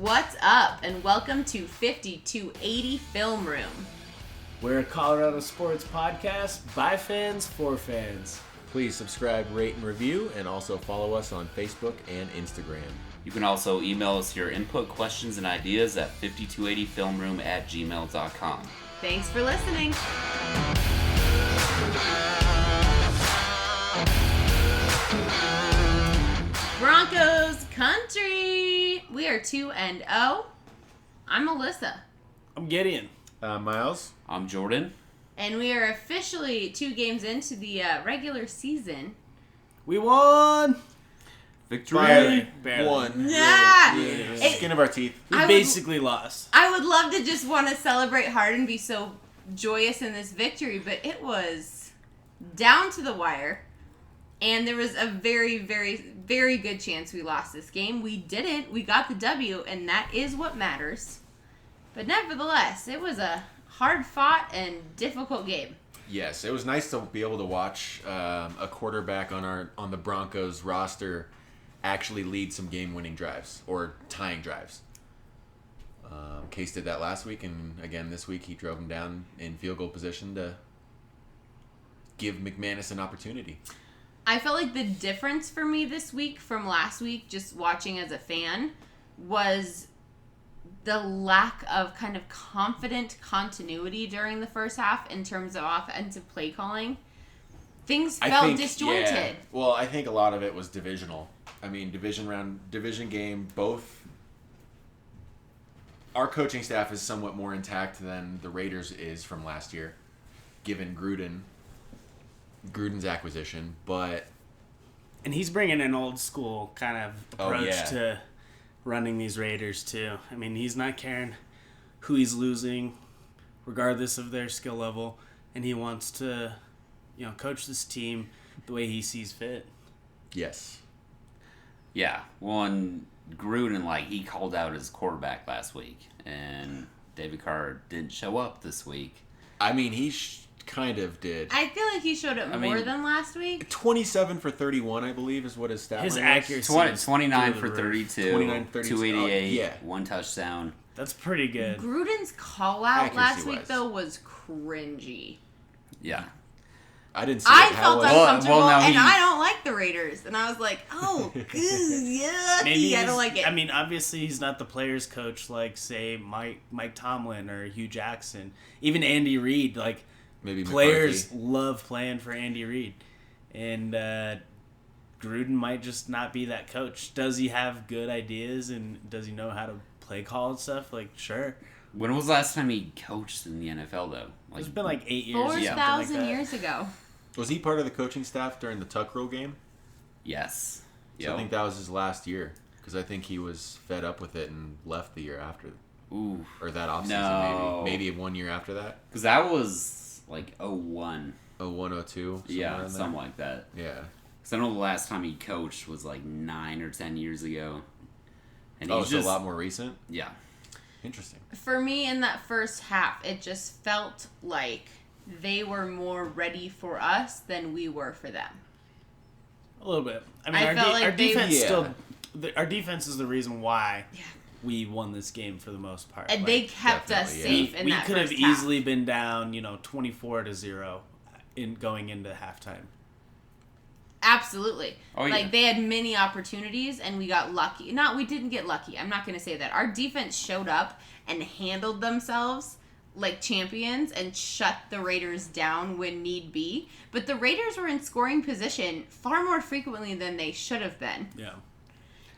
What's up, and welcome to 5280 Film Room. We're a Colorado sports podcast by fans for fans. Please subscribe, rate, and review, and also follow us on Facebook and Instagram. You can also email us your input, questions, and ideas at 5280filmroom@gmail.com. Thanks for listening. Broncos country. We are 2-0. I'm Melissa. I'm Gideon. Miles? I'm Jordan. And we are officially 2 games into the regular season. We won! Victory! Barely. One. Yeah. Really. Skin of our teeth. We basically lost. I would love to just want to celebrate hard and be so joyous in this victory, but it was down to the wire. And there was a very, very, very good chance we lost this game. We didn't. We got the W, and that is what matters. But nevertheless, it was a hard-fought and difficult game. Yes, it was nice to be able to watch a quarterback on the Broncos roster actually lead some game-winning drives or tying drives. Case did that last week, and again this week he drove him down in field goal position to give McManus an opportunity. I felt like the difference for me this week from last week, just watching as a fan, was the lack of kind of confident continuity during the first half in terms of offensive play calling. Things felt disjointed. Yeah. Well, I think a lot of it was divisional. I mean, division game, both. Our coaching staff is somewhat more intact than the Raiders is from last year, given Gruden's acquisition, And he's bringing an old school kind of approach to running these Raiders too. I mean, he's not caring who he's losing, regardless of their skill level, and he wants to, coach this team the way he sees fit. yes. Yeah, well, and Gruden, he called out his quarterback last week, and David Carr didn't show up this week. I mean, he kind of did. I feel like he showed up more than last week. 27 for 31, I believe, is what his stat His line accuracy. 29 for 32, 29, 30, 288, one touchdown. That's pretty good. Gruden's call out last week, Accuracy-wise. though, was cringy. Yeah. I didn't see I it. felt How uncomfortable, now and he- I don't like the Raiders. And I was like, oh, yucky, I don't like it. I mean, obviously he's not the players coach like, say, Mike Tomlin or Hugh Jackson. Even Andy Reid, maybe players McCarthy. love playing for Andy Reid. And Gruden might just not be that coach. Does he have good ideas, and does he know how to play call and stuff? Sure. When was the last time he coached in the NFL, though? It's been 8 years or something like 4,000 that. years ago. Was he part of the coaching staff during the Tuck Rule game? Yes. So I think that was his last year, because I think he was fed up with it and left the year after. Ooh. Or that offseason, No. maybe 1 year after that. Because that was 01. 01, 02? Yeah, something like that. Yeah. Because I know the last time he coached was 9 or 10 years ago. And Oh, he's so just a lot more recent? Yeah. Interesting. For me, in that first half, it just felt like they were more ready for us than we were for them. A little bit. I mean, I felt like our they- defense Yeah. our defense is the reason why Yeah. we won this game for the most part. And they kept us definitely, safe we in that could have first half. easily been down, 24-0 in going into halftime. Absolutely. Oh, yeah. They had many opportunities, and we got lucky. We didn't get lucky. I'm not going to say that. Our defense showed up and handled themselves like champions and shut the Raiders down when need be. But the Raiders were in scoring position far more frequently than they should have been. Yeah.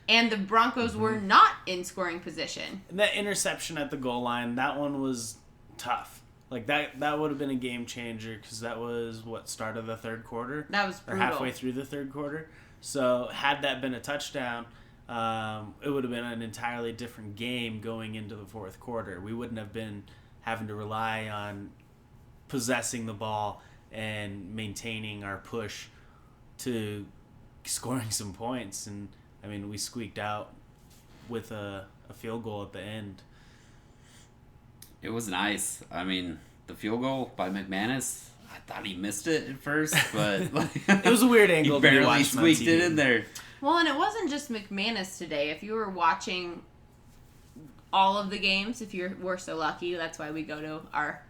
And the Broncos were not in scoring position. And that interception at the goal line, that one was tough. That would have been a game changer, because that was start of the third quarter. That was or brutal. halfway through the third quarter. So had that been a touchdown, it would have been an entirely different game going into the fourth quarter. We wouldn't have been having to rely on possessing the ball and maintaining our push to scoring some points. And I mean, we squeaked out with a field goal at the end. It was nice. I mean, the field goal by McManus, I thought he missed it at first, but It was a weird angle he to be barely watching on squeaked it TV. in there. Well, and it wasn't just McManus today. If you were watching all of the games. If we're so lucky, that's why we go to our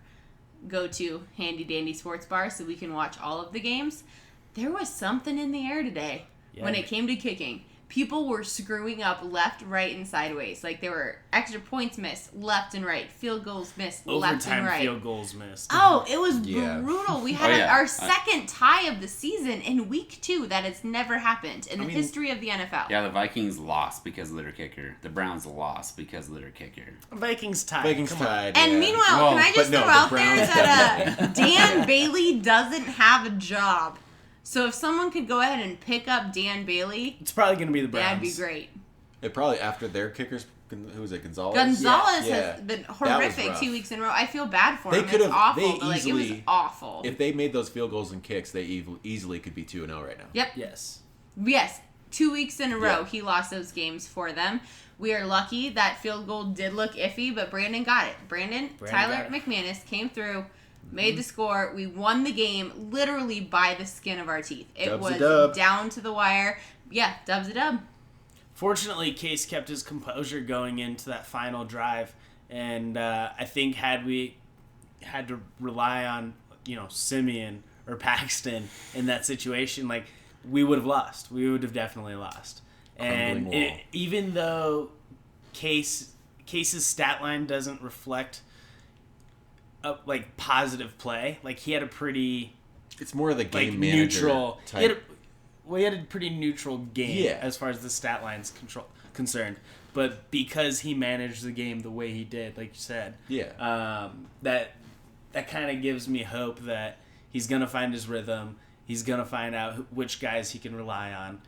go-to handy dandy sports bar so we can watch all of the games. There was something in the air today when it came to kicking. People were screwing up left, right, and sideways. Like, there were extra points missed left and right. Field goals missed left and right. Overtime field goals missed. Oh, it was brutal. We had our second tie of the season in week 2. That has never happened in the history of the NFL. Yeah, the Vikings lost because of their kicker. The Browns lost because of their kicker. Vikings tied. And meanwhile, can I just throw out there that Dan Bailey doesn't have a job. So if someone could go ahead and pick up Dan Bailey, it's probably going to be the Browns. That'd be great. It probably after their kickers. Who was it? Gonzalez. Has been horrific 2 weeks in a row. I feel bad for him. It's awful. It was awful. If they made those field goals and kicks, they easily could be 2-0 right now. Yep. Yes. 2 weeks in a row, he lost those games for them. We are lucky that field goal did look iffy, but Brandon got it. Brandon Tyler McManus came through. Made the score. We won the game literally by the skin of our teeth. It was down to the wire. Yeah, dub's a dub. Fortunately, Case kept his composure going into that final drive. And I think had we had to rely on, Simeon or Paxton in that situation, like, we would have lost. We would have definitely lost. And even though Case's stat line doesn't reflect positive play. Like, he had a pretty... It's more of the game manager neutral type. He had a pretty neutral game as far as the stat line's concerned. But because he managed the game the way he did, like you said, that kind of gives me hope that he's going to find his rhythm. He's going to find out which guys he can rely on.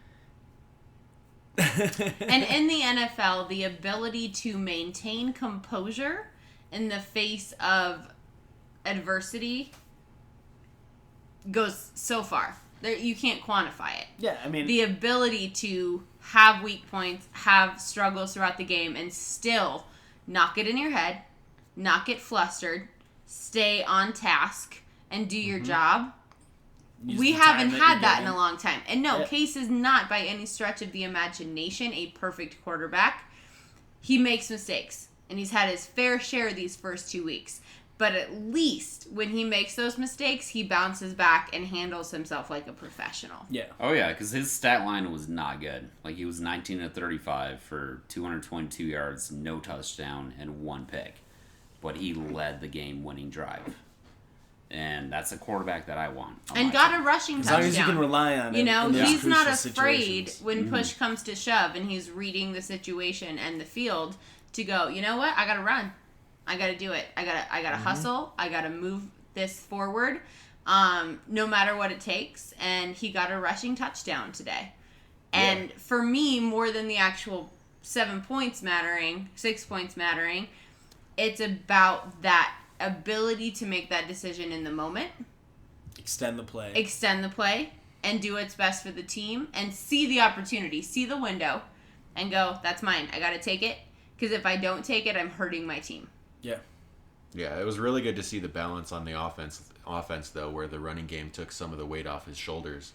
And in the NFL, the ability to maintain composure in the face of adversity goes so far. You can't quantify it. Yeah, I mean... The ability to have weak points, have struggles throughout the game, and still not get in your head, not get flustered, stay on task, and do your job. We haven't had that in a long time. And no, Case is not by any stretch of the imagination a perfect quarterback. He makes mistakes, and he's had his fair share these first 2 weeks. But at least when he makes those mistakes, he bounces back and handles himself like a professional. Yeah. Oh, yeah, because his stat line was not good. Like, he was 19 of 35 for 222 yards, no touchdown, and 1 pick. But he led the game-winning drive. And that's a quarterback that I want. And got a rushing touchdown. As long as you can rely on it. He's not afraid when push comes to shove and he's reading the situation and the field to go, you know what? I got to run. I got to do it. I got to hustle. I got to move this forward no matter what it takes. And he got a rushing touchdown today. And for me, more than the actual 7 points mattering, 6 points mattering, it's about that ability to make that decision in the moment. Extend the play. And do what's best for the team. And see the opportunity. See the window. And go, that's mine. I got to take it. Because if I don't take it, I'm hurting my team. Yeah. Yeah, it was really good to see the balance on the offense though, where the running game took some of the weight off his shoulders.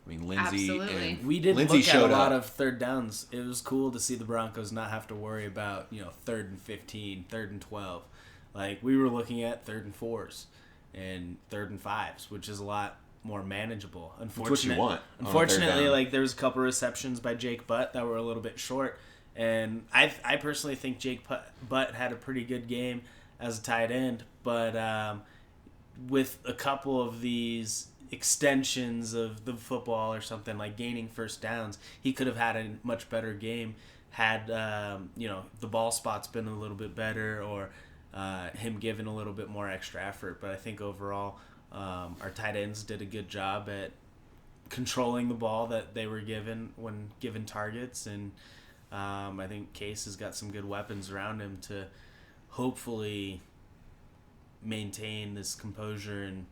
I mean, Lindsey we did look at a lot of third downs. It was cool to see the Broncos not have to worry about, 3rd and 15, 3rd and 12. Like, we were looking at 3rd and 4s and 3rd and 5s, which is a lot more manageable. That's what you want. Unfortunately, like, there was a couple receptions by Jake Butt that were a little bit short. And I personally think Jake Butt had a pretty good game as a tight end. But with a couple of these extensions of the football or something, like gaining first downs, he could have had a much better game had, the ball spots been a little bit better or him giving a little bit more extra effort. But I think overall our tight ends did a good job at controlling the ball that they were given when given targets. And I think Case has got some good weapons around him to hopefully maintain this composure and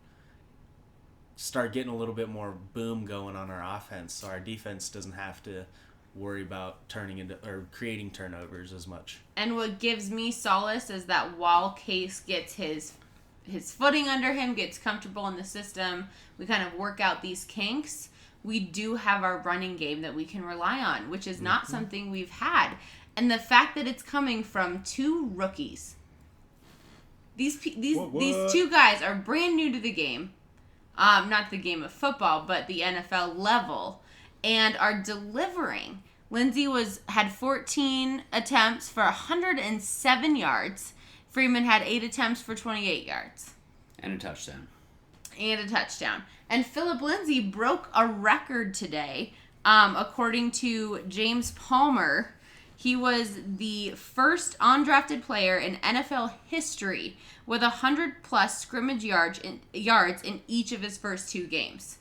start getting a little bit more boom going on our offense, so our defense doesn't have to worry about turning into or creating turnovers as much. And what gives me solace is that while Case gets his footing under him, gets comfortable in the system, we kind of work out these kinks, we do have our running game that we can rely on, which is not something we've had. And the fact that it's coming from two rookies. These two guys are brand new to the game. Not the game of football, but the NFL level. And are delivering. Lindsey had 14 attempts for 107 yards. Freeman had 8 attempts for 28 yards. And a touchdown. And Philip Lindsay broke a record today. According to James Palmer, he was the first undrafted player in NFL history with 100-plus scrimmage yards in each of his first 2 games.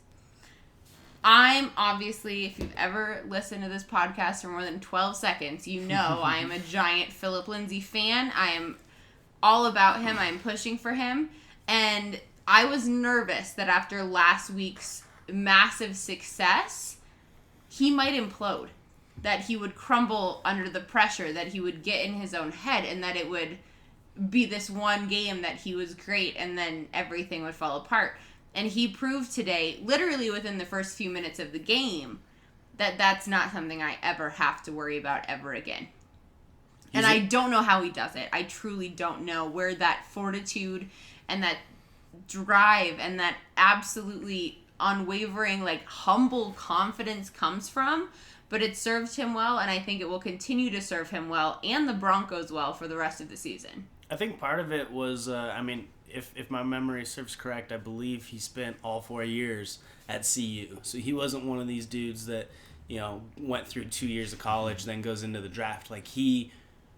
I'm obviously, if you've ever listened to this podcast for more than 12 seconds, you know I am a giant Philip Lindsay fan. I am all about him. I am pushing for him. And I was nervous that after last week's massive success, he might implode. That he would crumble under the pressure, that he would get in his own head, and that it would be this one game that he was great and then everything would fall apart. And he proved today, literally within the first few minutes of the game, that that's not something I ever have to worry about ever again. And I don't know how he does it. I truly don't know where that fortitude and that drive and that absolutely unwavering, like, humble confidence comes from. But it served him well, and I think it will continue to serve him well and the Broncos well for the rest of the season. I think part of it was, if my memory serves correct, I believe he spent all 4 years at CU. So he wasn't one of these dudes that, went through 2 years of college, then goes into the draft. Like, he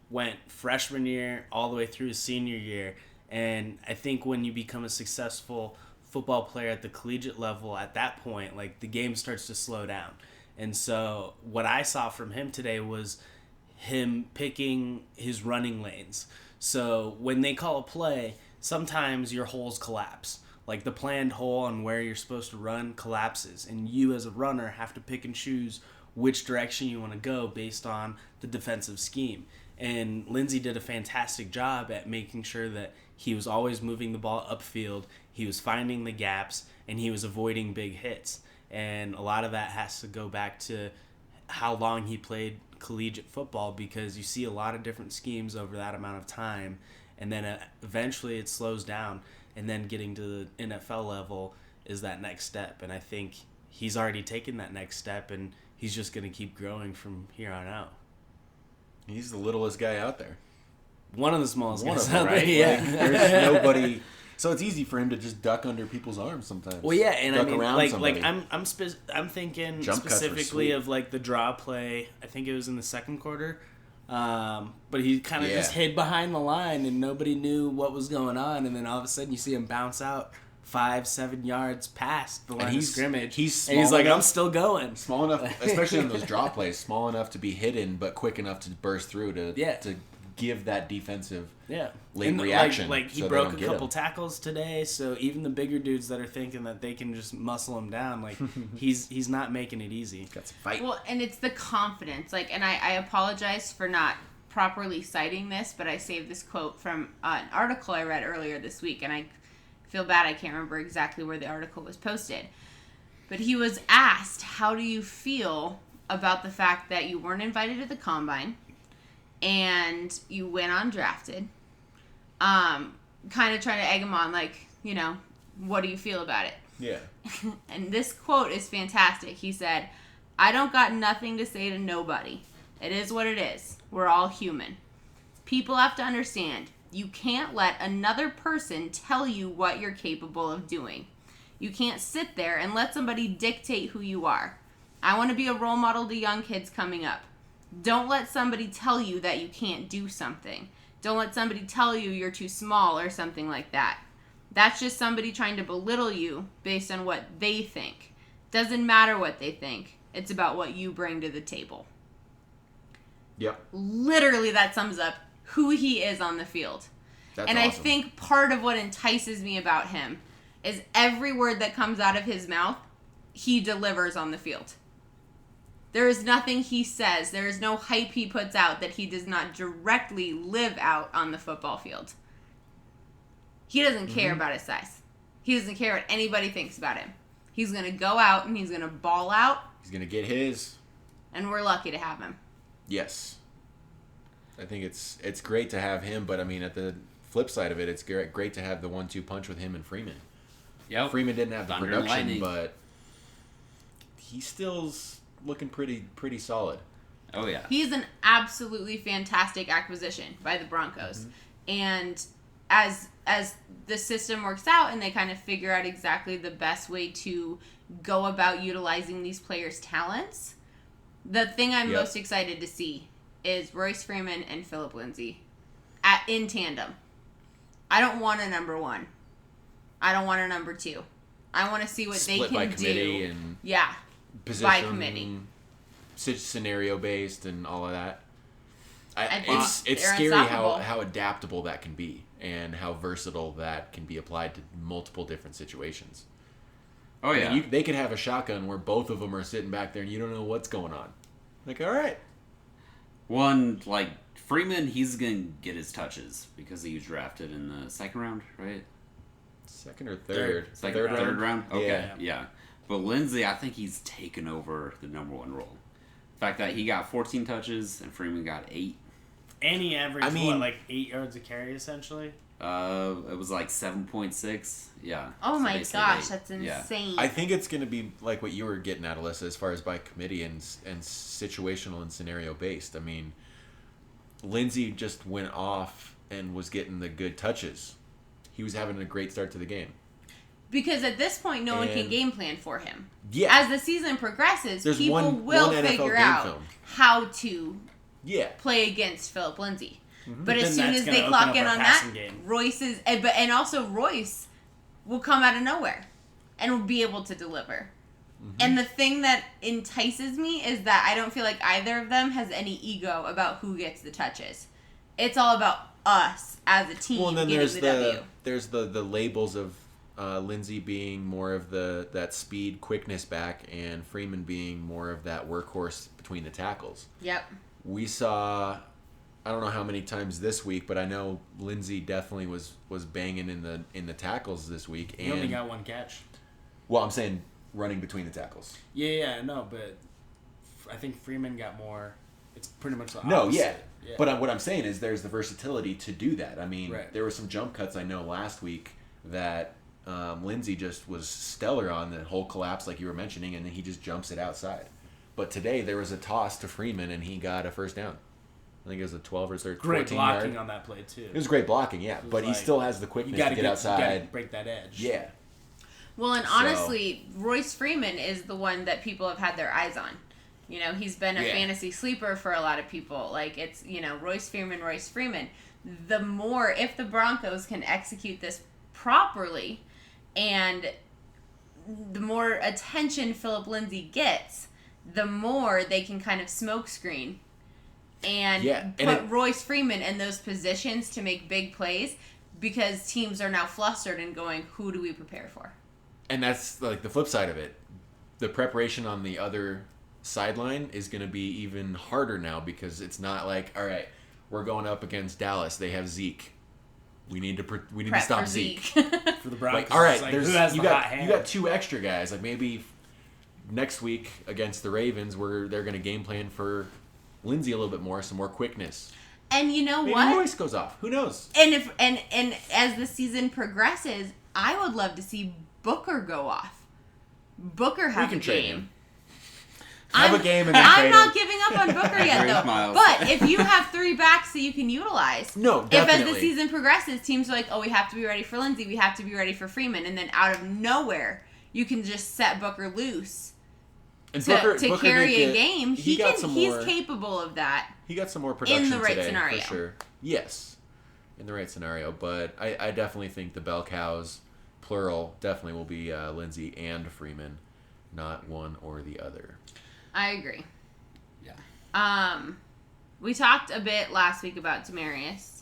went freshman year all the way through his senior year. And I think when you become a successful football player at the collegiate level at that point, like, the game starts to slow down. And so what I saw from him today was him picking his running lanes. So when they call a play, sometimes your holes collapse. Like, the planned hole on where you're supposed to run collapses. And you as a runner have to pick and choose which direction you want to go based on the defensive scheme. And Lindsey did a fantastic job at making sure that he was always moving the ball upfield, he was finding the gaps, and he was avoiding big hits. And a lot of that has to go back to how long he played collegiate football, because you see a lot of different schemes over that amount of time, and then eventually it slows down, and then getting to the NFL level is that next step. And I think he's already taken that next step, and he's just going to keep growing from here on out. He's the littlest guy out there. One of the smallest guys out there, right? yeah. Like, there's nobody... So it's easy for him to just duck under people's arms sometimes. Well, yeah, and duck I mean, around I'm thinking Jump specifically of like the draw play. I think it was in the second quarter, but he kind of just hid behind the line and nobody knew what was going on. And then all of a sudden, you see him bounce out 5-7 yards past the line of scrimmage. He's like, I'm still going. Small enough, especially in those draw plays, small enough to be hidden, but quick enough to burst through to give that defensive late reaction. Like he broke a couple tackles today, so even the bigger dudes that are thinking that they can just muscle him down, like he's not making it easy. He's got some fight. Well, and it's the confidence. Like, and I apologize for not properly citing this, but I saved this quote from an article I read earlier this week, and I feel bad I can't remember exactly where the article was posted. But he was asked, how do you feel about the fact that you weren't invited to the combine and you went undrafted? Kind of trying to egg him on, like, what do you feel about it? Yeah. And this quote is fantastic. He said, I don't got nothing to say to nobody. It is what it is. We're all human. People have to understand, you can't let another person tell you what you're capable of doing. You can't sit there and let somebody dictate who you are. I want to be a role model to young kids coming up. Don't let somebody tell you that you can't do something. Don't let somebody tell you you're too small or something like that. That's just somebody trying to belittle you based on what they think. Doesn't matter what they think. It's about what you bring to the table. Yep. Literally, that sums up who he is on the field. That's and awesome. I think part of what entices me about him is every word that comes out of his mouth, he delivers on the field. There is nothing he says, there is no hype he puts out that he does not directly live out on the football field. He doesn't care about his size. He doesn't care what anybody thinks about him. He's going to go out and he's going to ball out. He's going to get his. And we're lucky to have him. Yes. I think it's great to have him, but I mean, at the flip side of it, it's great to have the 1-2 punch with him and Freeman. Yep. Freeman didn't have the Thunder and production, lightning. but he still's looking pretty solid. Oh yeah. He's an absolutely fantastic acquisition by the Broncos. And as the system works out and they kind of figure out exactly the best way to go about utilizing these players' talents, the thing I'm most excited to see is Royce Freeman and Philip Lindsay in tandem. I don't want a number one. I don't want a number two. I want to see what Split they by can committee do. and Yeah. position, By committee. scenario based and all of that. I think It's they're scary unstoppable. how adaptable that can be and how versatile that can be applied to multiple different situations. Oh I yeah. mean, they could have a shotgun where both of them are sitting back there and you don't know what's going on. Like, all right. One, like, Freeman, he's going to get his touches because he was drafted in the second round, right? Second or third? Third round? Okay, Yeah. yeah. But Lindsay, I think he's taken over the number one role. The fact that he got 14 touches and Freeman got 8. And he averaged, I mean- like 8 yards a carry, essentially? It was like 7.6. Yeah. Oh So my basically gosh, 8. that's Yeah. insane. I think it's going to be like what you were getting at, Alyssa, as far as by committee and situational and scenario based. I mean, Lindsey just went off and was getting the good touches. He was having a great start to the game. Because at this point, no one can And- game plan for him. Yeah. As the season progresses, There's people one will NFL figure game out film. how to Yeah. play against Philip Lindsay. But But as then soon that's as gonna they open clock up in our on that, passing game. Royce is, and also Royce will come out of nowhere and will be able to deliver. And the thing that entices me is that I don't feel like either of them has any ego about who gets the touches. It's all about us as a team Well, and then getting there's the the W. there's the labels of Lindsey being more of that speed, quickness back, and Freeman being more of that workhorse between the tackles. Yep. We saw, I don't know how many times this week, but I know Lindsey definitely was banging in the tackles this week. He only And got one catch. well, I'm saying running between the tackles. Yeah, no, but I think Freeman got more. It's pretty much the opposite. No, yeah. Yeah. But what I'm saying is there's the versatility to do that. I mean, Right. there were some jump cuts I know last week that Lindsey just was stellar on, the whole collapse like you were mentioning, and then he just jumps it outside. But today there was a toss to Freeman and he got a first down. I think it was a 12 or 13, Great 14 blocking yard. on that play, too. It was great blocking, yeah. was But he like, still has the You quickness got to get outside. to break that edge. Yeah. Well, and So- honestly, Royce Freeman is the one that people have had their eyes on. You know, he's been a Yeah. fantasy sleeper for a lot of people. Like, it's, Royce Freeman. The more, if the Broncos can execute this properly, and the more attention Philip Lindsay gets, the more they can kind of smokescreen and Yeah, put and Royce Freeman in those positions to make big plays, because teams are now flustered and going, who do we prepare for? And that's like the flip side of it. The preparation on the other sideline is going to be even harder now, because it's not like, all right, we're going up against Dallas. They have Zeke. We need to Prep stop for Zeke. For the Broncos, Like, all right, it's like, there's who has you the hot got hand? you got 2 extra guys. Like maybe next week against the Ravens, where they're going to game plan for Lindsey a little bit more, some more quickness. And you know Maybe what? Royce goes off. Who knows? And if and as the season progresses, I would love to see Booker go off. Booker have can a trade game. him. Have a game and then I'm trade not him. giving up on Booker yet, Great though. smiles. But if you have 3 backs that you can utilize, No, if definitely. as the season progresses, teams are like, oh, we have to be ready for Lindsey, we have to be ready for Freeman, and then out of nowhere, you can just set Booker loose And to Booker carry did a get- game. He got some He's more. capable of that. He got some more production the right today, scenario. for sure. Yes, in the right scenario. But I definitely think the bell cows, plural, definitely will be Lindsey and Freeman, not one or the other. I agree. Yeah. We talked a bit last week about Demarius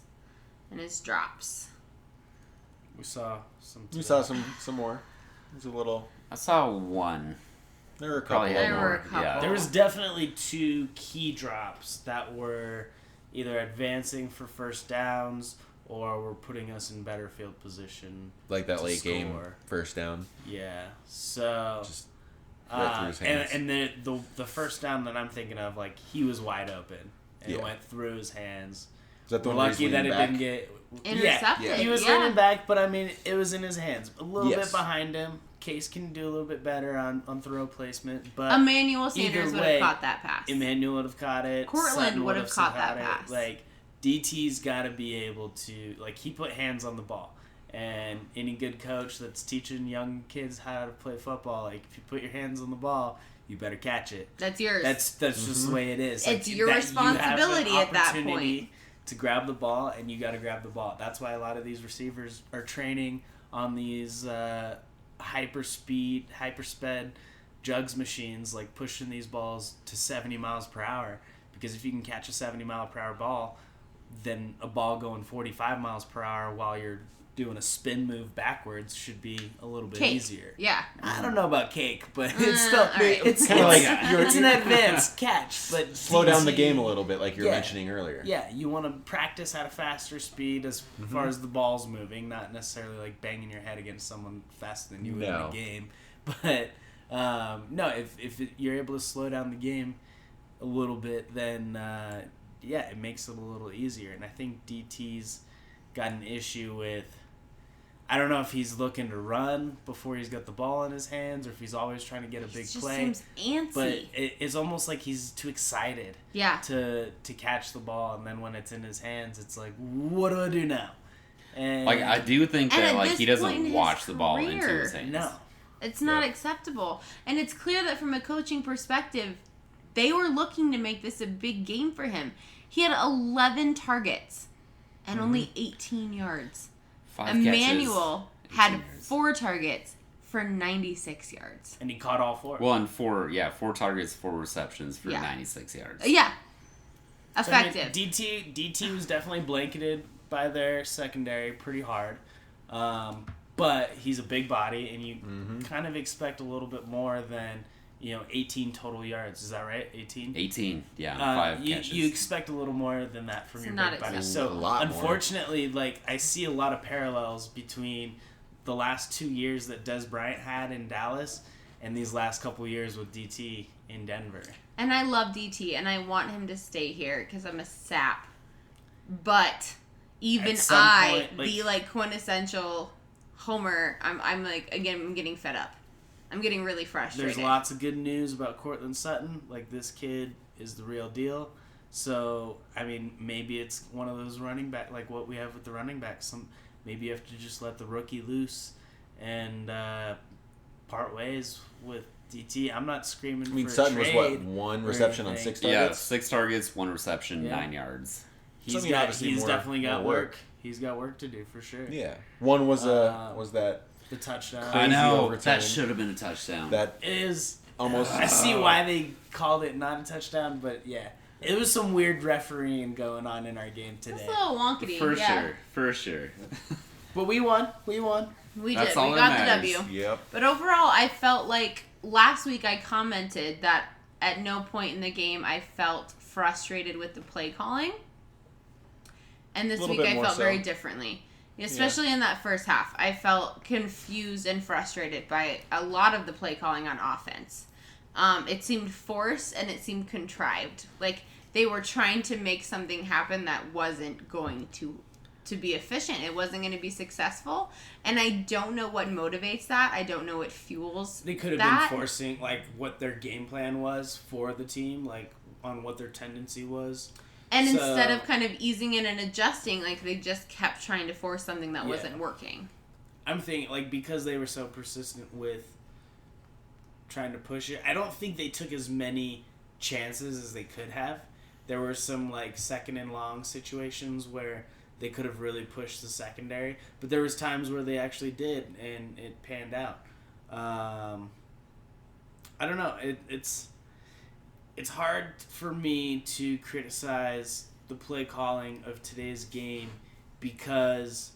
and his drops. We saw some. You saw some more. It was a little. I saw one. There were a couple. Probably had There more. were a couple. Yeah. There was definitely 2 key drops that were either advancing for first downs or were putting us in better field position. Like that to late game score. first down. Yeah. So. Just right through his hands. And the first down that I'm thinking of, like, he was wide open. and it went through his hands. Is that the We're one where he's lucky that it leaning back? didn't get Intercepted. Yeah, he was Yeah. leaning back, but I mean, it was in his hands. A little Yes. bit behind him. Case can do a little bit better on throw placement, but Emmanuel Sanders either would way, have caught that pass. Emmanuel would have caught it. Cortland Sutton would have caught that it. pass. Like, DT's got to be able to, like, he put hands on the ball. And any good coach that's teaching young kids how to play football, like, if you put your hands on the ball, you better catch it. That's yours. That's just the way it is. It's Like, your that- responsibility you have at an that opportunity point. to grab the ball, and you got to grab the ball. That's why a lot of these receivers are training on these hyper-sped jugs machines, like pushing these balls to 70 miles per hour. Because if you can catch a 70-mile-per-hour ball, then a ball going 45 miles per hour while you're doing a spin move backwards should be a little bit Cake. easier. Yeah. I don't know about cake, but it's still all right. it's Kinda like like it's an advanced catch, but Slow down the DT game a little bit, like you were Yeah. mentioning earlier. Yeah, you want to practice at a faster speed as far as the ball's moving, not necessarily like banging your head against someone faster than you would in No. a game. But no, if you're able to slow down the game a little bit, then yeah, it makes it a little easier. And I think DT's got an issue with. I don't know if he's looking to run before he's got the ball in his hands, or if he's always trying to get a big He just play. seems antsy. But it's almost like he's too excited Yeah. to catch the ball, and then when it's in his hands, it's like, what do I do now? And Like, I do think And that, at like, this he point doesn't in his watch the ball into career- his hands. no, It's not Yeah. acceptable. And it's clear that from a coaching perspective, they were looking to make this a big game for him. He had 11 targets and only 18 yards. 5 Emmanuel catches, had 18 yards. 4 targets for 96 yards. and he caught all 4. Well, and 4 targets, 4 receptions for Yeah. 96 yards. Yeah. So, I mean, Effective. DT was definitely blanketed by their secondary pretty hard, but he's a big body, and you kind of expect a little bit more than 18 total yards. Is that right? 18. 18, yeah, 5 you, catches. you expect a little more than that from It's your not big body. acceptable. So A lot more. unfortunately, like, I see a lot of parallels between the last 2 years that Des Bryant had in Dallas and these last couple years with DT in Denver. And I love DT, and I want him to stay here because I'm a sap. But even At some I, point, like- the like quintessential Homer, I'm like, again, I'm getting fed up. I'm getting really frustrated. There's lots of good news about Cortland Sutton. Like, this kid is the real deal. So, I mean, maybe it's one of those running back, like what we have with the running backs. Maybe you have to just let the rookie loose and part ways with DT. I'm not screaming I mean, for Sutton a was trade. what, 1 or reception on anything. 6 yeah, targets? 6 targets, 1 reception, Yeah. 9 yards. He's Something obviously he's more- definitely got more work. work. He's got work to do for sure. Yeah. One was that The touchdown. Crazy I know, overtime. that should have been a touchdown. that is almost I see why they called it not a touchdown, but yeah, it was some weird refereeing going on in our game It's today. a little wonkety. For yeah. sure, for sure. But we won. We won. We That's did. all We that got the matters. W. Yep. But overall, I felt like last week I commented that at no point in the game I felt frustrated with the play calling. And this Little week bit I more felt so. very differently. Especially in that first half. I felt confused and frustrated by a lot of the play calling on offense. It seemed forced and it seemed contrived. Like they were trying to make something happen that wasn't going to be efficient. It wasn't going to be successful. And I don't know what motivates that. I don't know what fuels They could have that. been forcing like what their game plan was for the team, like on what their tendency was. And So- instead of kind of easing in and adjusting, like they just kept trying to force something that Yeah. wasn't working. I'm thinking like because they were so persistent with trying to push it, I don't think they took as many chances as they could have. There were some like second and long situations where they could have really pushed the secondary, but there was times where they actually did, and it panned out. I don't know. It's hard for me to criticize the play calling of today's game because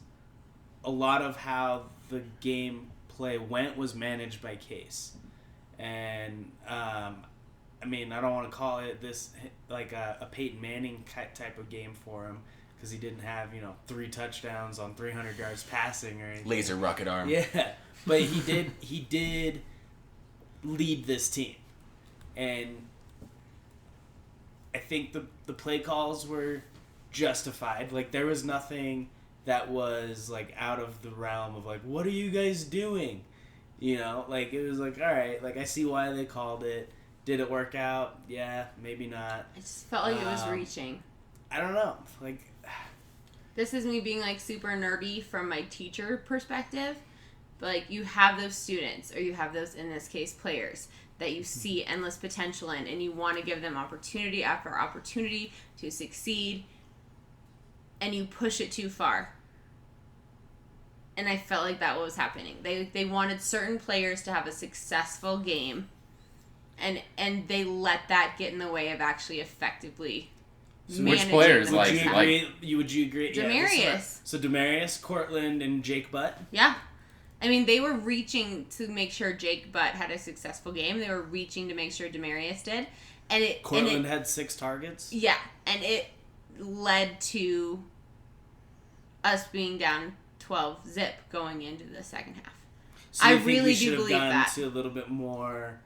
a lot of how the game play went was managed by Case. And, I mean, I don't want to call it this like a Peyton Manning type of game for him because he didn't have, 3 touchdowns on 300 yards passing or anything. laser rocket arm. Yeah, but he did lead this team. And I think the play calls were justified. Like, there was nothing that was, like, out of the realm of, like, what are you guys doing? You know, like, it was like, all right, like, I see why they called it. Did it work out? Yeah, maybe not. I just felt like it was reaching. I don't know. Like, this is me being, like, super nerdy from my teacher perspective. But, like, you have those students, or you have those, in this case, players, that you see endless potential in, and you want to give them opportunity after opportunity to succeed, and you push it too far. And I felt like that was happening. They wanted certain players to have a successful game, and they let that get in the way of actually effectively managing. Which players? the would you agree? success. Would you agree? Demarius. Yeah, so Demarius, Cortland, and Jake Butt. Yeah. I mean, they were reaching to make sure Jake Butt had a successful game. They were reaching to make sure Demarius did. Cortland had 6 targets. Yeah, and it led to us being down 12 zip going into the second half. So you I think really we do should have believe gone that. to a little bit more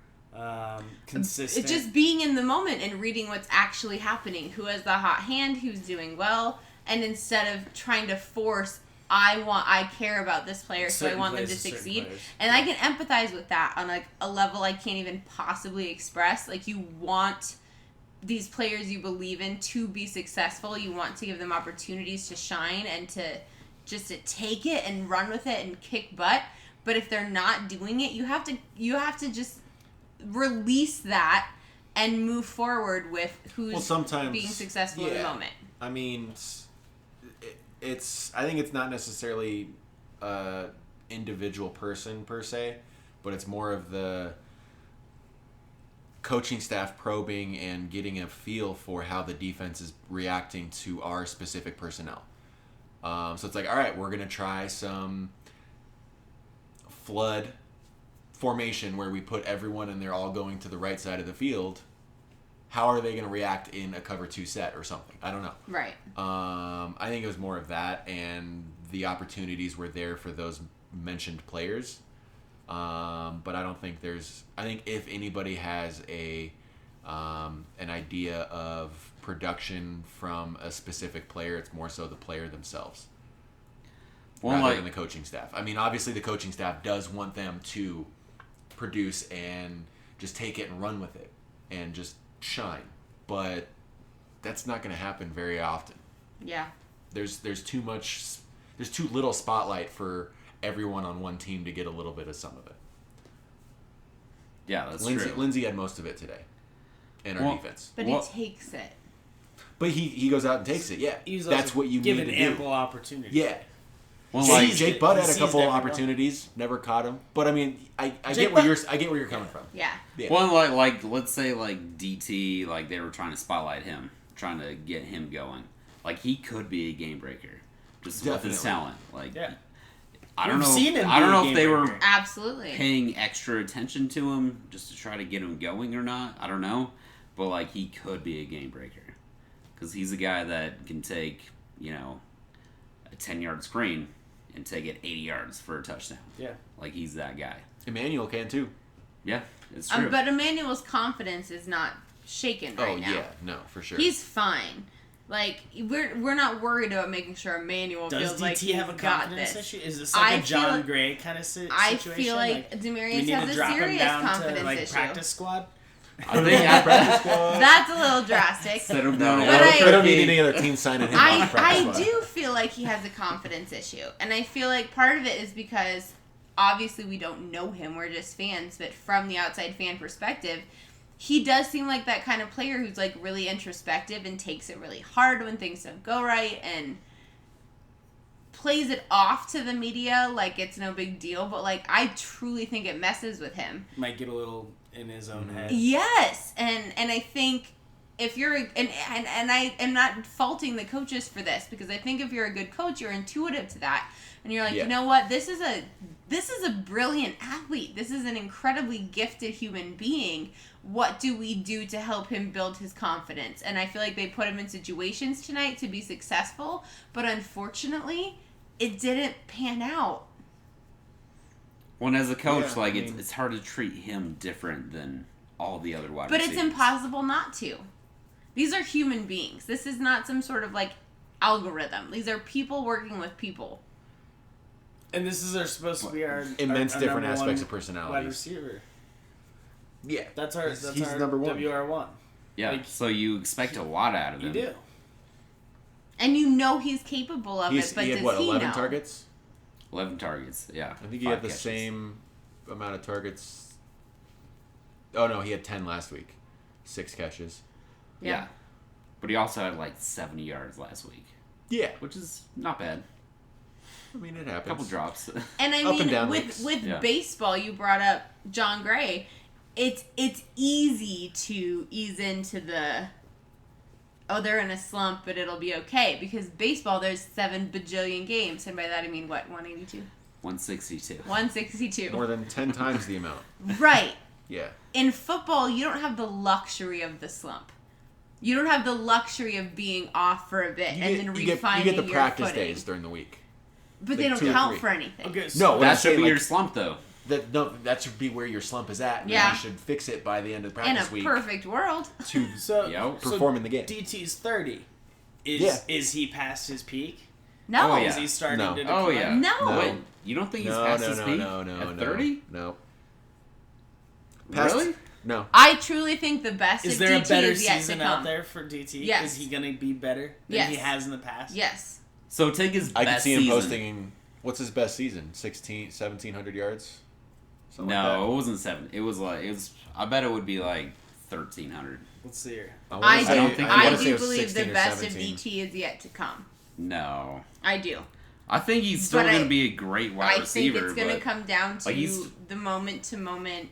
consistent. It's just being in the moment and reading what's actually happening. Who has the hot hand, who's doing well, and instead of trying to force, I care about this player, so I want them to succeed. And I can empathize with that on like a level I can't even possibly express. Like, you want these players you believe in to be successful. You want to give them opportunities to shine and to just to take it and run with it and kick butt. But if they're not doing it, you have to just release that and move forward with who's sometimes, being successful in the moment. I mean, I think it's not necessarily individual person per se, but it's more of the coaching staff probing and getting a feel for how the defense is reacting to our specific personnel. So it's like, all right, we're going to try some flood formation where we put everyone and they're all going to the right side of the field. How are they going to react in a cover 2 set or something? I don't know. Right. I think it was more of that, and the opportunities were there for those mentioned players. But I don't think I think if anybody has an idea of production from a specific player, it's more so the player themselves. Rather than the coaching staff. I mean, obviously the coaching staff does want them to produce and just take it and run with it and just shine, but that's not going to happen very often. Yeah. There's too little spotlight for everyone on one team to get a little bit of some of it. Yeah, that's true. Lindsay had most of it today in our defense. But he takes it. But he goes out and takes it, yeah. That's what you need to do. Given ample opportunity. Yeah. Well, Jake Butt had a couple opportunities, never caught him. But I mean, I get where you're coming from. Yeah. Well, like let's say like DT, like they were trying to spotlight him, trying to get him going. Like, he could be a game breaker, just with his talent. Like, yeah. I don't know if they were absolutely paying extra attention to him just to try to get him going or not. I don't know, but like, he could be a game breaker because he's a guy that can take a 10-yard screen and take it 80 yards for a touchdown. Yeah. Like, he's that guy. Emmanuel can too. Yeah, it's true. But Emmanuel's confidence is not shaken right now. Oh, yeah. No, for sure. He's fine. Like, we're not worried about making sure Emmanuel feels like he's have a got confidence this. issue? Is this like a John Gray kind of situation? I feel like Demarius has a serious confidence to, issue. Practice squad? I think practice squad. That's a little drastic. Set him down. I don't need any other team signing him on the practice I squad. do feel like he has a confidence issue. And I feel like part of it is because obviously we don't know him. We're just fans. But from the outside fan perspective, he does seem like that kind of player who's like really introspective and takes it really hard when things don't go right and plays it off to the media like it's no big deal. But like, I truly think it messes with him. Might get a little in his own head. Yes, and I think if you're and I am not faulting the coaches for this, because I think if you're a good coach, you're intuitive to that, and you're like, you know what, this is a brilliant athlete. This is an incredibly gifted human being. What do we do to help him build his confidence? And I feel like they put him in situations tonight to be successful, but unfortunately, it didn't pan out. Well, as a coach, it's hard to treat him different than all the other wide receivers. But it's impossible not to. These are human beings. This is not some sort of like algorithm. These are people working with people. And this is supposed to be our immense our different number aspects one of personalities. wide receiver. Yeah, That's our he's number one. WR1. Yeah, Like, so you expect a lot out of You him. do. And you know he's capable of it, but he had does what, he 11 know? targets? 11 targets, yeah. I think he 5 had the catches. same amount of targets. Oh no, he had 10 last week. 6 catches. Yeah. But he also had like 70 yards last week, Yeah, which is not bad. I mean it A happens. couple drops. And I Up mean, and down with weeks. with Yeah. baseball, you brought up John Gray. It's easy to ease into the, oh, they're in a slump, but it'll be okay. Because baseball, there's 7 bajillion games. And by that I mean, what, 182? 162. 162. More than 10 times the amount. Right. Yeah. In football, you don't have the luxury of the slump. You don't have the luxury of being off for a bit and then you refining get the your practice footing. days during the week. But they like don't 2 or count 3. for anything. Okay, No, what I'm That should saying, be like, your slump, though. that should be where your slump is at. And Yeah. you should fix it by the end of the In a practice week perfect world. to So, Yep. perform in the game. DT's 30. Yeah. Is he past his peak? No. Oh, yeah. Is he starting No. to Oh, decline? yeah. No. Wait, you don't think he's No, past no, his no, peak no, no, at no. 30? No. Really? No. I truly think the best Is of there a DT better is yet to season come. out there for DT? Yes. Is he going to be better than Yes. he has in the past? Yes. So take his I best could see him season. posting. What's his best season? 1,700 yards. Something like No, that. it wasn't 7. It was like I bet it would be like 1,300. Let's see here. wanna I say- do. don't think- wanna I say it do was believe 16 the or best 17. of DT is yet to come. No, I do. I think he's still But going to I- be a great wide I receiver. think it's going to but come down to like, he's- the moment-to-moment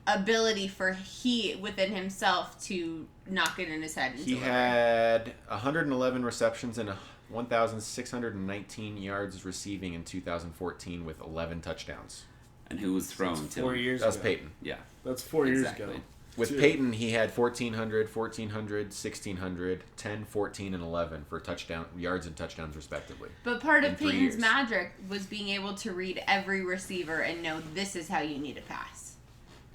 ability for he within himself to knock it in his head and He deliver. had 111 receptions and 1,619 yards receiving in 2014 with 11 touchdowns. And who was thrown to 4 him? years That was ago. Peyton. Yeah, That's 4 exactly. years ago. With Two. Peyton, he had 1,400, 1600, 10, 14, and 11 for touchdown yards and touchdowns respectively. But part in of 3 Peyton's years. magic was being able to read every receiver and know this is how you need a pass.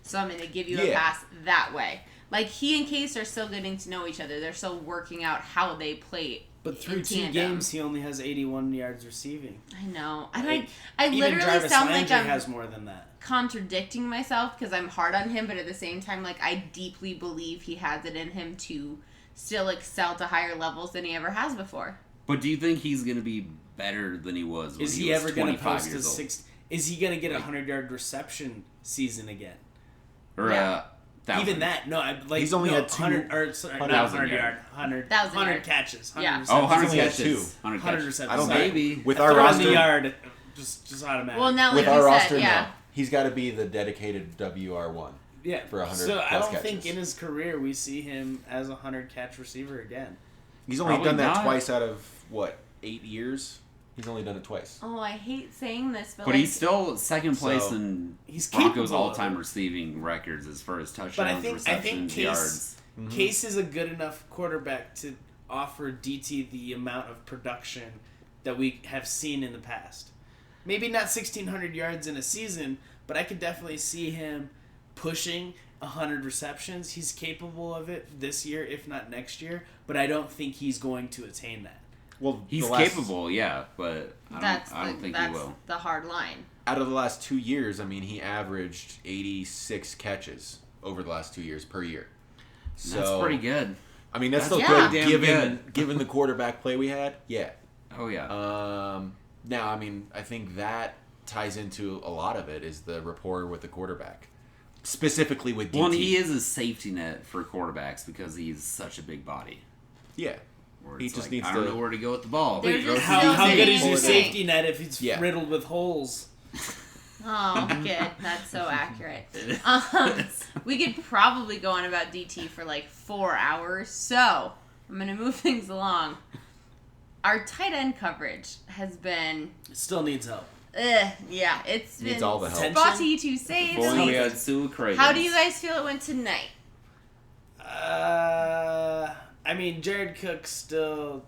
So I'm going to give you a Yeah. pass that way. Like, he and Case are still getting to know each other. They're still working out how they play. But through in 2 tandem. games, he only has 81 yards receiving. I know. Like, I Even literally Jarvis sound like Landry I'm has more than that. contradicting myself because I'm hard on him, but at the same time, like, I deeply believe he has it in him to still excel to higher levels than he ever has before. But do you think he's going to be better than he was when Is he he was ever going to 25 post a years old? 6? Is he going to get a 100-yard reception season again? Or Yeah. 1,000? Even that, no. Like, He's only no, had 100 or sorry, not 1,000 100 yard. yard, 100, 1,000 100 yard. catches. 100 Yeah. receptions. Oh, 100 He's only had catches. 2. 100 receptions. I don't Sorry. think Maybe. with A our throw on roster, the yard, just automatic. Well, now, with like our you roster, said, yeah. no. He's got to be the dedicated WR1. yeah, for 100 So I plus don't think catches. in his career we see him as a 100-catch receiver again. He's only Probably done that not. twice out of, 8 years? He's only done it twice. Oh, I hate saying this, but But like, he's still second place So, in he's Broncos capable of all-time it. receiving records as far as But I touchdowns, think receptions, Case yards. Case is a good enough quarterback to offer DT the amount of production that we have seen in the past. Maybe not 1,600 yards in a season, but I could definitely see him pushing 100 receptions. He's capable of it this year, if not next year, but I don't think he's going to attain that. Well, He's the last- capable, yeah, but I don't think he will. the hard line. Out of the last 2 years, I mean, he averaged 86 catches over the last 2 years per year. So That's pretty good. I mean, that's still Yeah. good Damn good. given the quarterback play we had. Yeah. Oh, yeah. Now, I mean, I think that ties into a lot of it is the rapport with the quarterback, specifically with DT. Well, and he is a safety net for quarterbacks because he's such a big body. Yeah. Where He it's just like, needs I don't to- know where to go with the ball. They're He goes just to still DT. How good is saying your anything. safety net if it's Yeah. riddled with holes? Oh, good. That's so accurate. We could probably go on about DT for like 4 hours, so I'm going to move things along. Our tight end coverage has been, It still needs help. yeah, it's Needs been all the help. spotty to say If the only we least. had Sue Craig. How do you guys feel it went tonight? I mean, Jared Cook still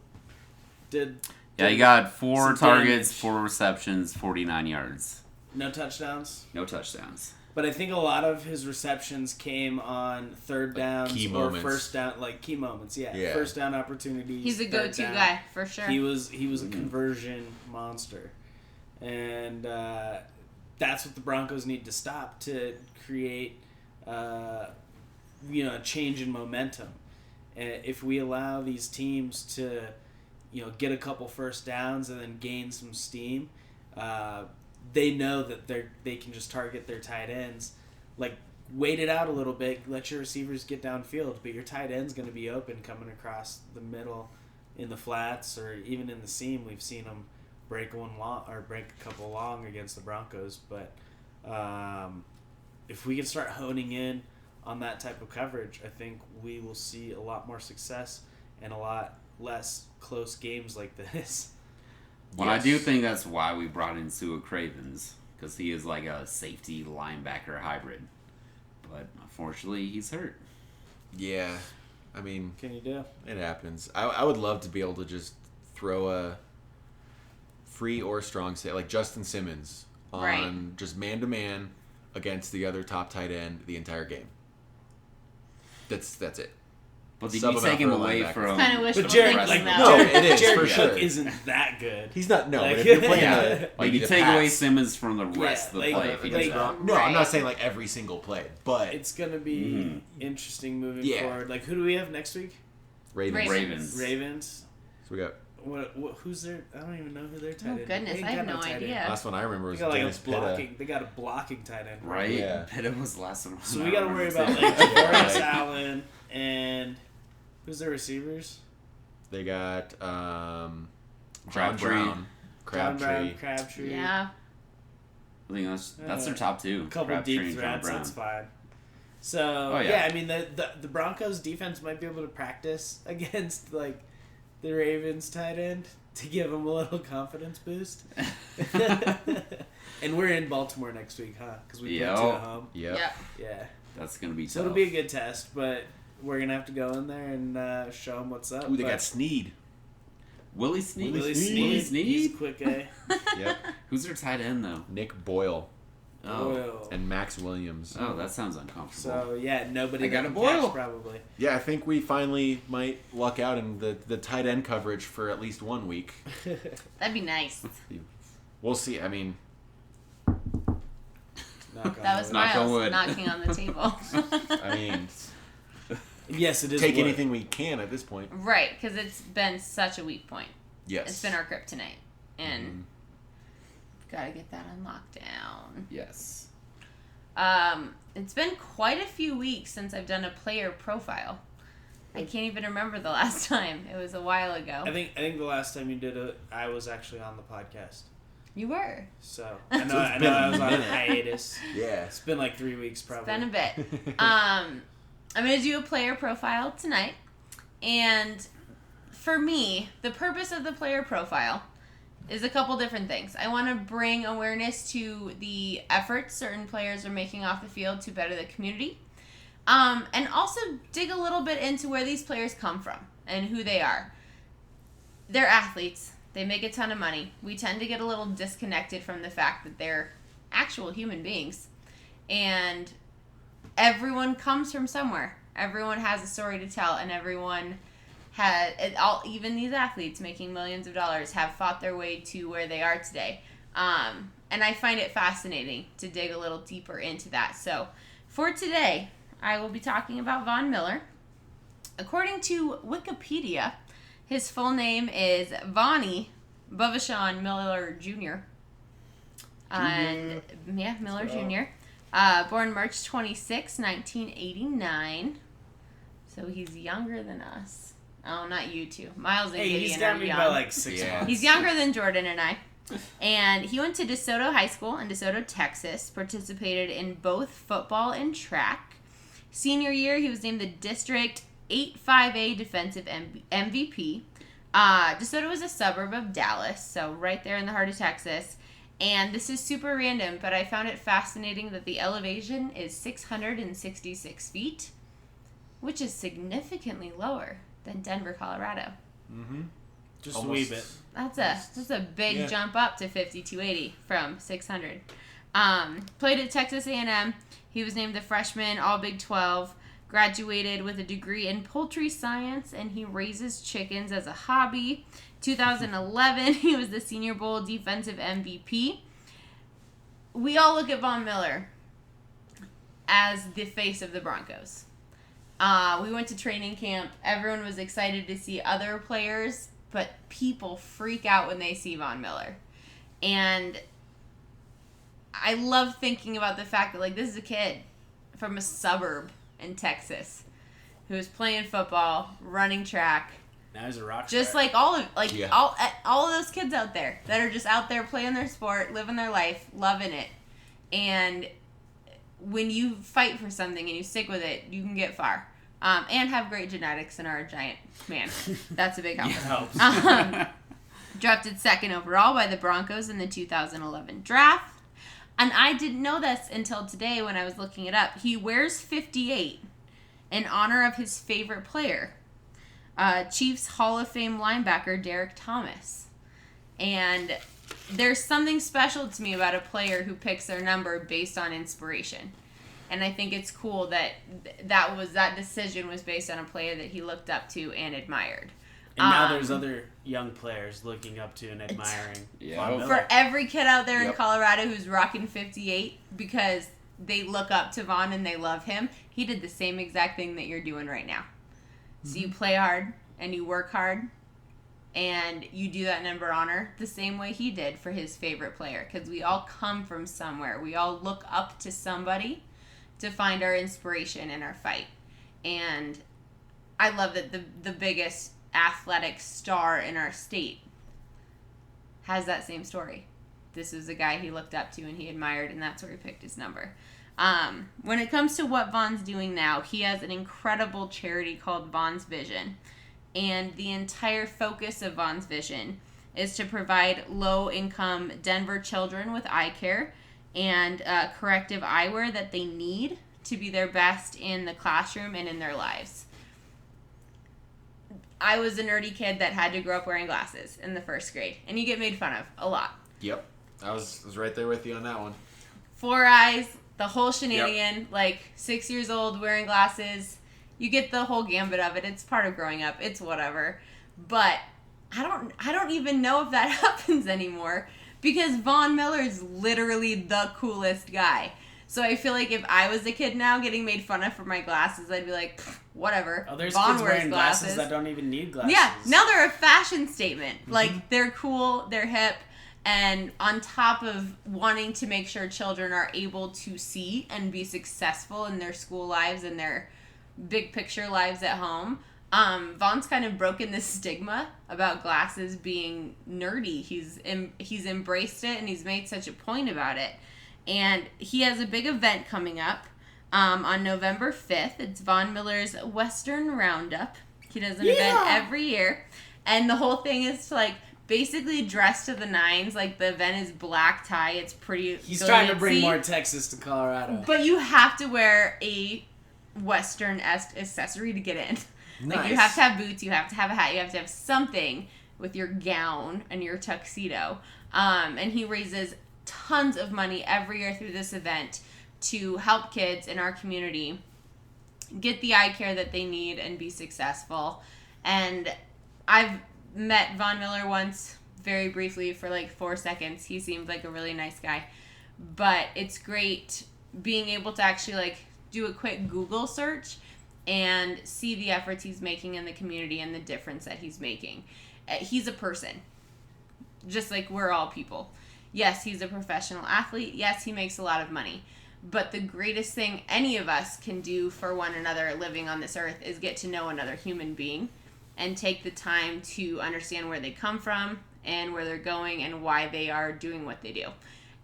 did. Yeah, he got 4 some targets, damage. 4 receptions, 49 yards. No touchdowns. No touchdowns. But I think a lot of his receptions came on third downs key or moments. first down, like key moments. Yeah, Yeah. first down opportunities. He's a third go-to down. guy for sure. He was a conversion monster, and that's what the Broncos need to stop to create, a change in momentum. And if we allow these teams to, get a couple first downs and then gain some steam, they know that they can just target their tight ends, like wait it out a little bit, let your receivers get downfield, but your tight end's going to be open coming across the middle in the flats or even in the seam. We've seen them break one long or break a couple long against the Broncos, but if we can start honing in on that type of coverage, I think we will see a lot more success and a lot less close games like this. Well, I do think that's why we brought in Sua Cravens, because he is like a safety linebacker hybrid. But unfortunately, he's hurt. Yeah, I mean, Can you do? it happens. I would love to be able to just throw a free or strong safety, like Justin Simmons, on Right. just man-to-man against the other top tight end the entire game. That's it. But did Sub you him out take him for a away linebacker. from... Kinda wishful But Jared, thinking, like, though. No, it is, Jared for Cook sure. isn't that good. He's not, no, Like, but if you're playing yeah. a, Like, you the take away pass, Simmons from the rest of the like- play if he like- does that. No, I'm not Right. saying like every single play, but It's going to be interesting moving Yeah. forward. Like, who do we have next week? Ravens. Ravens. Ravens. So we got What? Who's their? I don't even know who their tight Oh, end is. goodness, They ain't I have got no tight end. idea. last one I remember They was got like Dennis a Pitta. blocking. They got a blocking tight end. Right? Yeah. Pitta was last one. So we got to worry about like Yeah. Forrest Allen and who's their receivers? They got John Crabtree. Brown, John Crabtree. Brown, Crabtree. Yeah. I think that's their top two. A couple Crabtree deep and John threats. Brown. That's fine. So Oh, yeah. yeah. I mean the Broncos defense might be able to practice against like the Ravens tight end to give them a little confidence boost. And we're in Baltimore next week, huh? Because we play Yep. two at home. Yep. Yeah. Yeah. That's going to be tough. So it'll be a good test, but we're gonna have to go in there and show them what's up. Ooh, they But got Sneed. Willie Snead? Willie Willie Snead. He's Snead? quick, eh? Yep. Who's their tight end, though? Nick Boyle Oh, Boyle. and Max Williams. oh that sounds uncomfortable. So yeah, nobody I got that a can catch, Boyle. probably. Yeah, I think we finally might luck out in the tight end coverage for at least 1 week. That'd be nice. We'll see. I mean, Knock on That was wood. Knock on Miles wood. knocking on the table. I mean, Yes, it is. take wood. anything we can at this point. Right, because it's been such a weak point. Yes. It's been our kryptonite. And Mhm. gotta get that on lockdown. Yes. It's been quite a few weeks since I've done a player profile. I can't even remember the last time. It was a while ago. I think the last time you did it, I was actually on the podcast. You were. So I know, So it's I been know a I was on a minute. hiatus. Yeah. It's been like 3 weeks, probably. It's been a bit. I'm going to do a player profile tonight. And for me, the purpose of the player profile is a couple different things. I want to bring awareness to the efforts certain players are making off the field to better the community. And also dig a little bit into where these players come from and who they are. They're athletes. They make a ton of money. We tend to get a little disconnected from the fact that they're actual human beings. And everyone comes from somewhere. Everyone has a story to tell, and everyone has, even these athletes making millions of dollars have fought their way to where they are today. And I find it fascinating to dig a little deeper into that. So for today, I will be talking about Von Miller. According to Wikipedia, his full name is Vonnie Bavashan Miller Jr. And yeah, Miller Jr. Born March 26, 1989. So he's younger than us. Oh, not you two. Miles and Hey, Gideon he's got are me young. by like 6 Yeah. months. He's younger than Jordan and I. And he went to DeSoto High School in DeSoto, Texas, participated in both football and track. Senior year, he was named the District 8-5A Defensive MVP. DeSoto is a suburb of Dallas, so right there in the heart of Texas. And this is super random, but I found it fascinating that the elevation is 666 feet, which is significantly lower than Denver, Colorado. Mm-hmm. Just a wee bit. That's a big Yeah. jump up to 5280 from 600. Played at Texas A&M. He was named the freshman All Big 12. Graduated with a degree in poultry science, and he raises chickens as a hobby. 2011, he was the Senior Bowl defensive MVP. We all look at Von Miller as the face of the Broncos. We went to training camp. Everyone was excited to see other players, but people freak out when they see Von Miller. And I love thinking about the fact that, like, this is a kid from a suburb in Texas who was playing football, running track. Now he's a rock star. Just like all of those kids out there that are just out there playing their sport, living their life, loving it. And when you fight for something and you stick with it, you can get far. And have great genetics and are a giant man. That's a big help. Helps. Drafted second overall by the Broncos in the 2011 draft. And I didn't know this until today when I was looking it up. He wears 58 in honor of his favorite player, Chiefs Hall of Fame linebacker Derek Thomas. And there's something special to me about a player who picks their number based on inspiration. And I think it's cool that that decision was based on a player that he looked up to and admired. And now there's other young players looking up to and admiring. Von Miller. For every kid out there in Colorado who's rocking 58 because they look up to Von and they love him, he did the same exact thing that you're doing right now. Mm-hmm. So you play hard and you work hard and you do that number honor the same way he did for his favorite player, because we all come from somewhere. We all look up to somebody to find our inspiration in our fight. And I love that the biggest athletic star in our state has that same story. This was a guy he looked up to and he admired, and that's where he picked his number. When it comes to what Von's doing now, he has an incredible charity called Von's Vision, and the entire focus of Von's Vision is to provide low-income Denver children with eye care and corrective eyewear that they need to be their best in the classroom and in their lives. I was a nerdy kid that had to grow up wearing glasses in the first grade, and you get made fun of a lot. Yep. I was right there with you on that one. 4 eyes, the whole shenanigan, like 6 years old wearing glasses. You get the whole gambit of it. It's part of growing up. It's whatever. But I don't even know if that happens anymore, because Von Miller is literally the coolest guy. So I feel like if I was a kid now getting made fun of for my glasses, I'd be like, whatever. Oh, there's Von kids wears wearing glasses that don't even need glasses. Yeah, now they're a fashion statement. Mm-hmm. Like, they're cool, they're hip, and on top of wanting to make sure children are able to see and be successful in their school lives and their big picture lives at home, Von's kind of broken this stigma about glasses being nerdy. He's embraced it, and he's made such a point about it. And he has a big event coming up on November 5th. It's Von Miller's Western Roundup. He does an event every year. And the whole thing is to, like, basically dress to the nines. Like, the event is black tie. It's pretty He's trying to bring more Texas to Colorado. But you have to wear a Western-esque accessory to get in. Nice. Like, you have to have boots. You have to have a hat. You have to have something with your gown and your tuxedo. And he raises tons of money every year through this event to help kids in our community get the eye care that they need and be successful. And I've met Von Miller once, very briefly, for like 4 seconds. He seemed like a really nice guy. But it's great being able to actually like do a quick Google search and see the efforts he's making in the community and the difference that he's making. He's a person, just like we're all people. Yes, he's a professional athlete. Yes, he makes a lot of money. But the greatest thing any of us can do for one another living on this earth is get to know another human being and take the time to understand where they come from and where they're going and why they are doing what they do.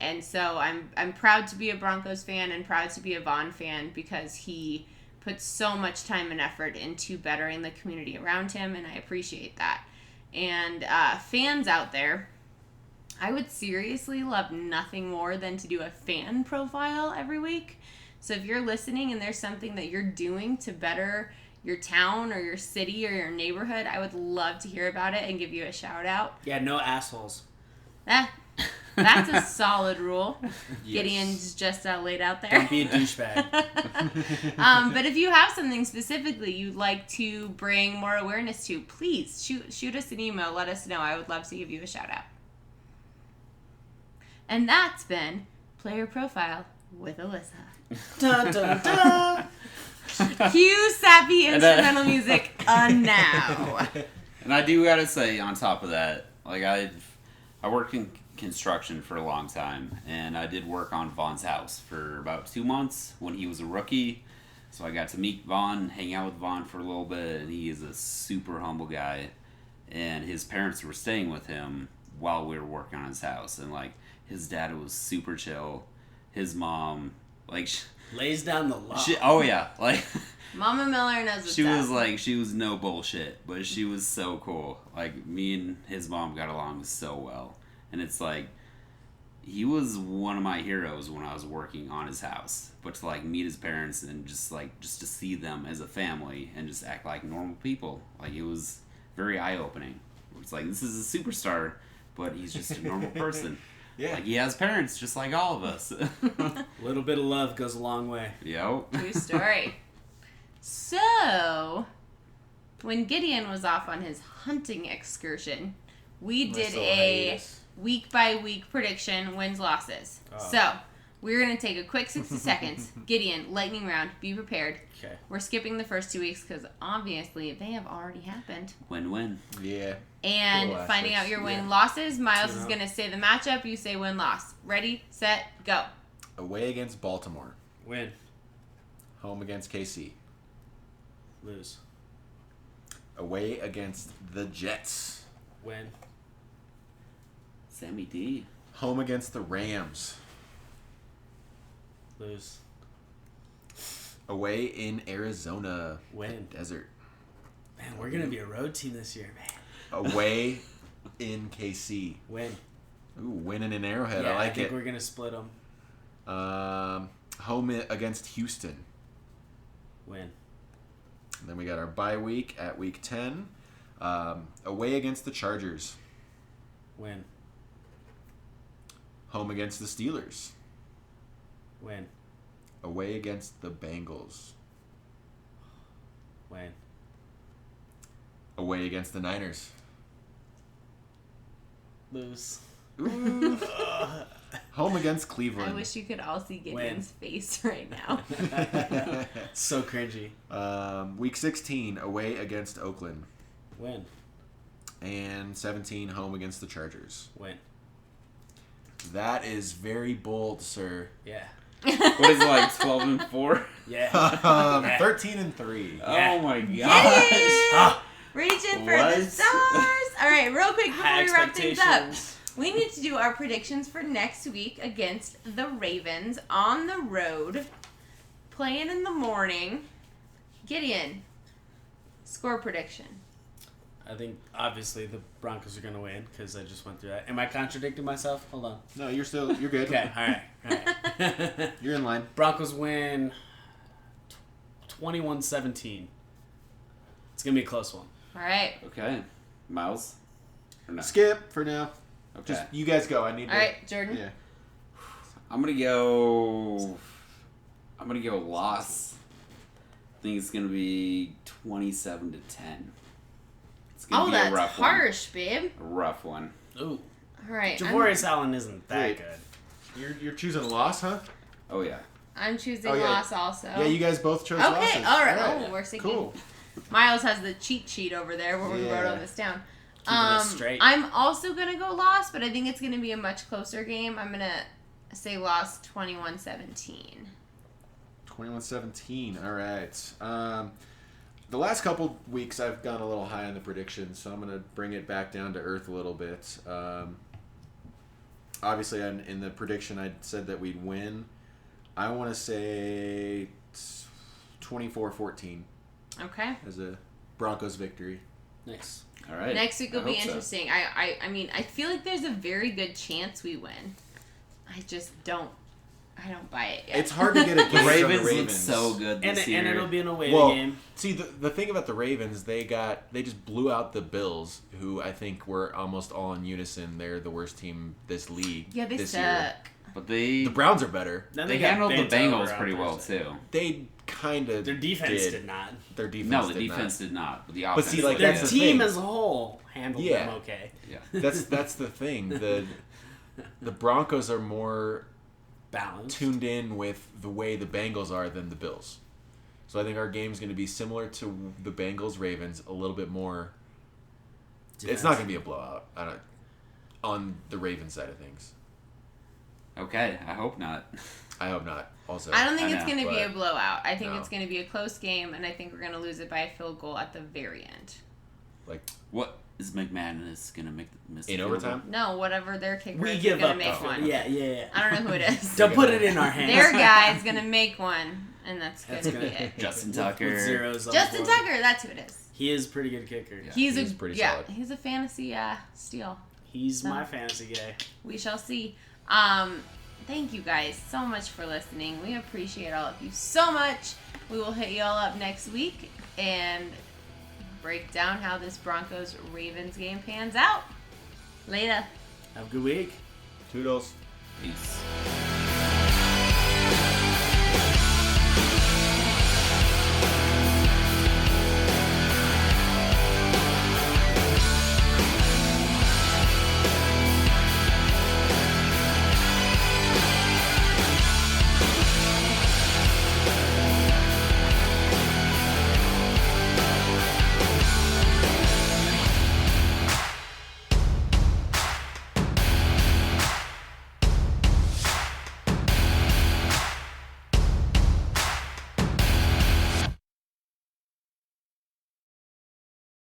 And so I'm proud to be a Broncos fan and proud to be a Von fan, because he puts so much time and effort into bettering the community around him, and I appreciate that. And fans out there, I would seriously love nothing more than to do a fan profile every week. So if you're listening and there's something that you're doing to better your town or your city or your neighborhood, I would love to hear about it and give you a shout out. Yeah, no assholes. That's a solid rule. Yes. Gideon's just laid out there. Don't be a douchebag. But if you have something specifically you'd like to bring more awareness to, please shoot us an email. Let us know. I would love to give you a shout out. And that's been Player Profile with Alyssa. Dun, dun, dun. Cue sappy instrumental music now. And I do gotta say, on top of that, like I worked in construction for a long time, and I did work on Vaughn's house for about 2 months when he was a rookie. So I got to meet Vaughn, hang out with Vaughn for a little bit, and he is a super humble guy. And his parents were staying with him while we were working on his house, and like his dad was super chill. His mom, like, Lays down the law. oh yeah, like. Mama Miller knows what's She up. was like, she was no bullshit, but she was so cool. Like, me and his mom got along so well. And it's like, he was one of my heroes when I was working on his house. But to like meet his parents and just to see them as a family and just act like normal people. Like, it was very eye-opening. It's like, this is a superstar, but he's just a normal person. Yeah. Like, he has parents just like all of us. A little bit of love goes a long way. Yep. True story. So, when Gideon was off on his hunting excursion, we did a week-by-week prediction, wins, losses. Oh. So, we're going to take a quick 60 seconds. Gideon, lightning round, be prepared. Okay. We're skipping the first 2 weeks because obviously they have already happened. Win-win. Yeah. And Little finding out asterisks. your win-losses, Miles is 2-0. going to say the matchup, you say win-loss. Ready, set, go. Away against Baltimore. Win. Home against KC. Lose. Away against the Jets. Win. Sammy D. Home against the Rams. Lose. Away in Arizona. Win. Desert. Man, we're going to be a road team this year, man. Away in KC. Win. Ooh, winning in Arrowhead. Yeah, I like think it. we're going to split them. Home against Houston. Win. And then we got our bye week at week 10. Away against the Chargers. Win. Home against the Steelers. Win. Away against the Bengals. Win. Away against the Niners. Lose. Ooh. Home against I Cleveland. wish you could all see Gideon's face right now. So cringy. Week 16, away against Oakland. Win. And 17, home against the Chargers. Win. That is very bold, sir. Yeah. What is it, like 12-4? Yeah. 13 and 3. Yeah. Oh my Yay! gosh. Reaching for the What? stars. All right, real quick before High we wrap things up, expectations. we need to do our predictions for next week against the Ravens on the road, playing in the morning. Gideon, score prediction. I think, obviously, the Broncos are going to win because I just went through that. Am I contradicting myself? Hold on. No, you're good. Okay, all right. You're in line. Broncos win 21-17. It's going to be a close one. All right. Okay. Miles? Or no? Skip for now. Okay. Just you guys go. I need All right, Jordan. Yeah. I'm gonna go loss. I think it's gonna be 27-10. It's gonna Oh, be that's a rough harsh, babe. one. A rough one. Ooh. All right. Javorius Allen isn't that Wait. good. You're choosing loss, huh? Oh yeah. I'm choosing Oh, yeah. loss also. Yeah, you guys both chose Okay, losses. all right. Oh, we're syncing. Cool. Miles has the cheat sheet over there where we wrote Yeah. all this down. Keeping us straight. I'm also going to go loss, but I think it's going to be a much closer game. I'm going to say loss 21-17. 21-17. All right. The last couple weeks I've gone a little high on the predictions, so I'm going to bring it back down to earth a little bit. Obviously, in the prediction, I said that we'd win. I want to say 24-14 Okay. as a Broncos victory. Nice. All right. Next week will I be hope so. interesting. I mean, I feel like there's a very good chance we win. I just don't I don't buy it yet. It's hard to get a The gauge on the Ravens look Ravens. so good this year. And it'll be an away Well, game. see, the thing about the Ravens, they just blew out the Bills, who I think were almost all in unison. They're the worst team this league. Yeah, they this suck. year. But The Browns are better. Then they got handled the bent Bengals over on pretty well Thursday. too. They kind of Their defense did not. Their defense No, the did defense not. did not. But the But offense. see, like, looked Their that's good. the team thing. as a whole handled Yeah. them okay. Yeah. That's the thing. The Broncos are more Balanced. tuned in with the way the Bengals are than the Bills. So I think our game's going to be similar to the Bengals Ravens, a little bit more. It's not going to be a blowout. On the Ravens side of things. Okay, I hope not. I hope not. Also, I don't think I it's know, going to be a but- blowout. I think No. it's going to be a close game, and I think we're going to lose it by a field goal at the very end. like What is McManus gonna miss the in field overtime. No, whatever their kicker We is give going up. to make the- one. Yeah. I don't know who it is. Don't put it in our hands. Their guy's going to make one, and that's going That's to be gonna- it. Justin With Tucker. zeros on Justin the board. Tucker, that's who it is. He is a pretty good kicker. Yeah. He's pretty yeah, solid. he's a fantasy steal. He's So- my fantasy guy. We shall see. Thank you guys so much for listening. We appreciate all of you so much. We will hit you all up next week and break down how this Broncos Ravens game pans out. Later. Have a good week. Toodles. Peace.